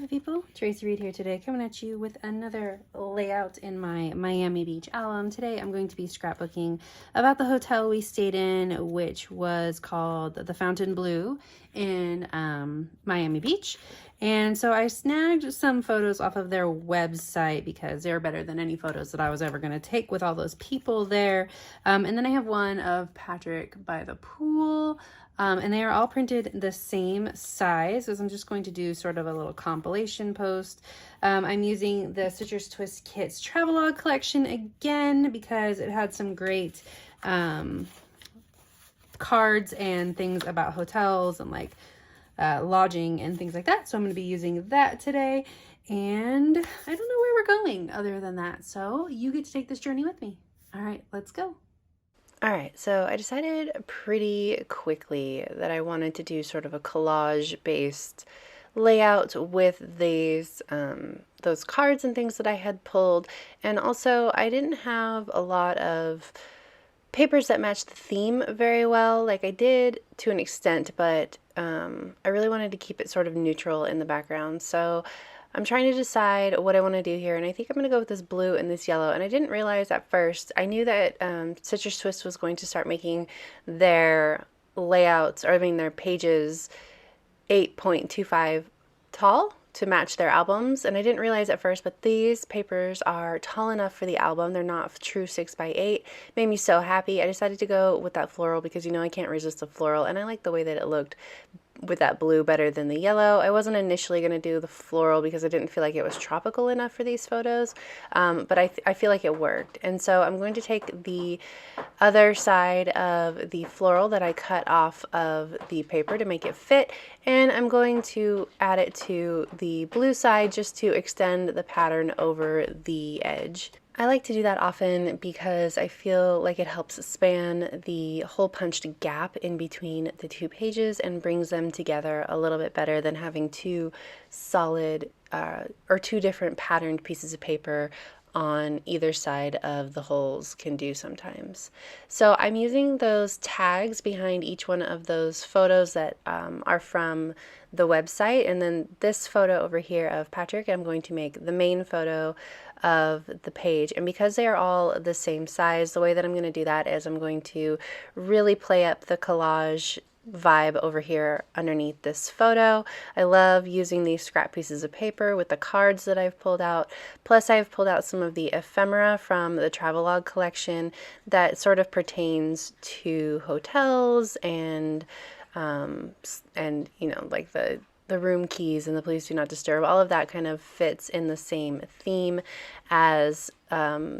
Perfect people, Tracy Reed here today, coming at you with another layout in my Miami Beach album. Today I'm going to be scrapbooking about the hotel we stayed in, which was called the Fountain Blue in Miami Beach. And so I snagged some photos off of their website because they're better than any photos that I was ever going to take with all those people there. And then I have one of Patrick by the pool. And they are all printed the same size, so I'm just going to do sort of a little compilation post. I'm using the Citrus Twist Kits Travelogue collection again because it had some great cards and things about hotels and like lodging and things like that. So I'm going to be using that today. And I don't know where we're going other than that. So you get to take this journey with me. All right, let's go. All right, so I decided pretty quickly that I wanted to do sort of a collage-based layout with these those cards and things that I had pulled, and also I didn't have a lot of papers that matched the theme very well. Like I did to an extent, but I really wanted to keep it sort of neutral in the background. So I'm trying to decide what I want to do here, and I think I'm going to go with this blue and this yellow. And I didn't realize at first, I knew that Citrus Twist was going to start making their layouts, or I mean their pages 8.25 tall to match their albums, and I didn't realize at first, but these papers are tall enough for the album. They're not true 6x8. Made me so happy. I decided to go with that floral because, you know, I can't resist a floral, and I like the way that it looked with that blue better than the yellow. I wasn't initially going to do the floral because I didn't feel like it was tropical enough for these photos, but I feel like it worked. And so I'm going to take the other side of the floral that I cut off of the paper to make it fit, and I'm going to add it to the blue side just to extend the pattern over the edge. I like to do that often because I feel like it helps span the hole punched gap in between the two pages and brings them together a little bit better than having two solid or two different patterned pieces of paper on either side of the holes can do sometimes. So I'm using those tags behind each one of those photos that are from the website, and then this photo over here of Patrick, I'm going to make the main photo of the page. And because they are all the same size, the way that I'm going to do that is I'm going to really play up the collage vibe over here underneath this photo. I love using these scrap pieces of paper with the cards that I've pulled out. Plus I've pulled out some of the ephemera from the Travelogue collection that sort of pertains to hotels and you know, like the room keys and the please do not disturb. All of that kind of fits in the same theme as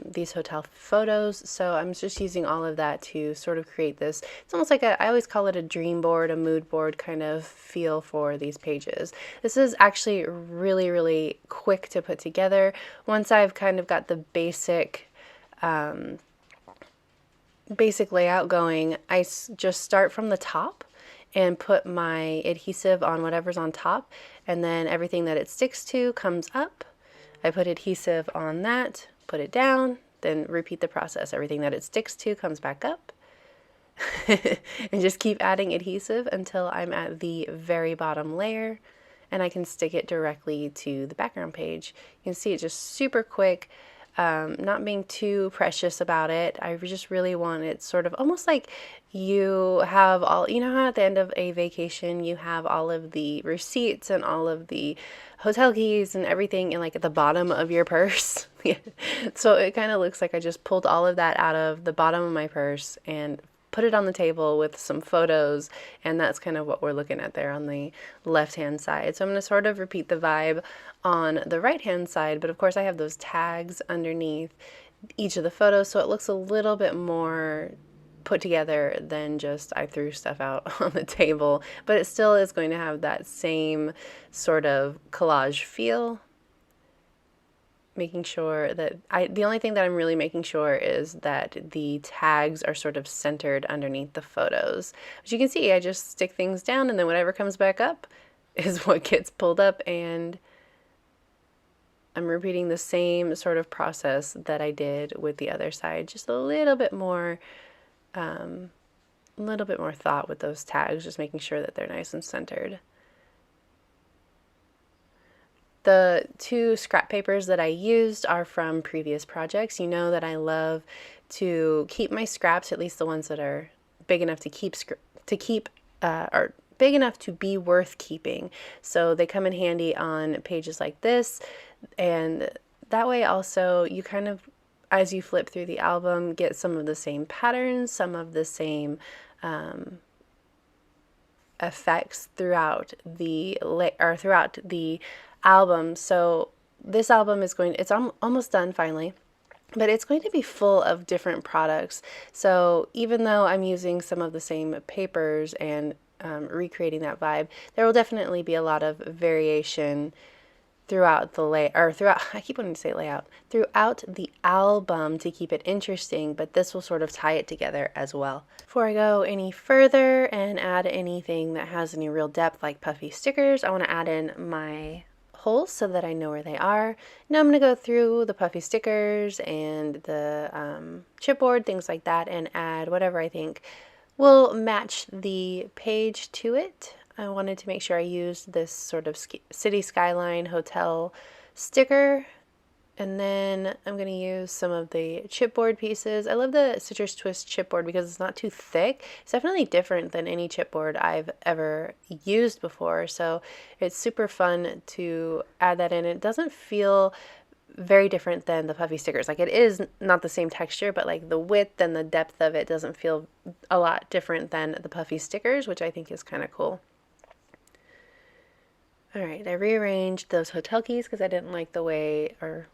these hotel photos. So I'm just using all of that to sort of create this. It's almost like I always call it a dream board, a mood board kind of feel for these pages. This is actually really, really quick to put together. Once I've kind of got the basic layout going, I just start from the top and put my adhesive on whatever's on top, and then everything that it sticks to comes up. I put adhesive on that, put it down, then repeat the process. Everything that it sticks to comes back up, and just keep adding adhesive until I'm at the very bottom layer, and I can stick it directly to the background page. You can see it just super quick. Not being too precious about it. I just really want it sort of almost like you have all, you know how at the end of a vacation you have all of the receipts and all of the hotel keys and everything in like at the bottom of your purse. So it kind of looks like I just pulled all of that out of the bottom of my purse and put it on the table with some photos, and that's kind of what we're looking at there on the left hand side. So I'm going to sort of repeat the vibe on the right hand side, but of course I have those tags underneath each of the photos, so it looks a little bit more put together than just I threw stuff out on the table, but it still is going to have that same sort of collage feel. Making sure that the only thing that I'm really making sure is that the tags are sort of centered underneath the photos. As you can see, I just stick things down, and then whatever comes back up is what gets pulled up, and I'm repeating the same sort of process that I did with the other side, just a little bit more thought with those tags, just making sure that they're nice and centered. The 2 scrap papers that I used are from previous projects. You know that I love to keep my scraps, at least the ones that are big enough to keep or big enough to be worth keeping. So they come in handy on pages like this, and that way also you kind of, as you flip through the album, get some of the same patterns, some of the same effects throughout the album. So this album is it's almost done finally, but it's going to be full of different products. So even though I'm using some of the same papers and recreating that vibe, there will definitely be a lot of variation throughout I keep wanting to say layout, throughout the album to keep it interesting, but this will sort of tie it together as well. Before I go any further and add anything that has any real depth like puffy stickers, I want to add in my holes so that I know where they are. Now I'm going to go through the puffy stickers and the chipboard, things like that, and add whatever I think will match the page to it. I wanted to make sure I used this sort of city skyline hotel sticker, and then I'm going to use some of the chipboard pieces. I love the Citrus Twist chipboard because it's not too thick. It's definitely different than any chipboard I've ever used before, so it's super fun to add that in. It doesn't feel very different than the puffy stickers. Like, it is not the same texture, but like the width and the depth of it doesn't feel a lot different than the puffy stickers, which I think is kind of cool. Alright, I rearranged those hotel keys because I didn't like the way, or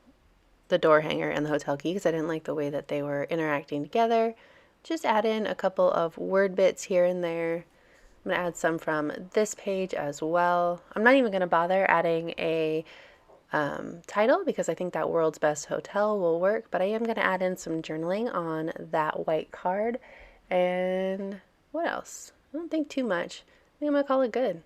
the door hanger and the hotel key, because I didn't like the way that they were interacting together. Just add in a couple of word bits here and there. I'm going to add some from this page as well. I'm not even going to bother adding a title because I think that World's Best Hotel will work, but I am going to add in some journaling on that white card. And what else? I don't think too much. I think I'm going to call it good.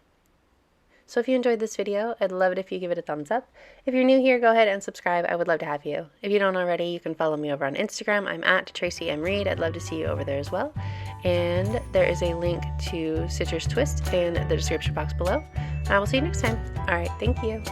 So if you enjoyed this video, I'd love it if you give it a thumbs up. If you're new here, go ahead and subscribe. I would love to have you. If you don't already, you can follow me over on Instagram. I'm at Tracy M. Reed. I'd love to see you over there as well. And there is a link to Citrus Twist in the description box below. I will see you next time. All right, thank you.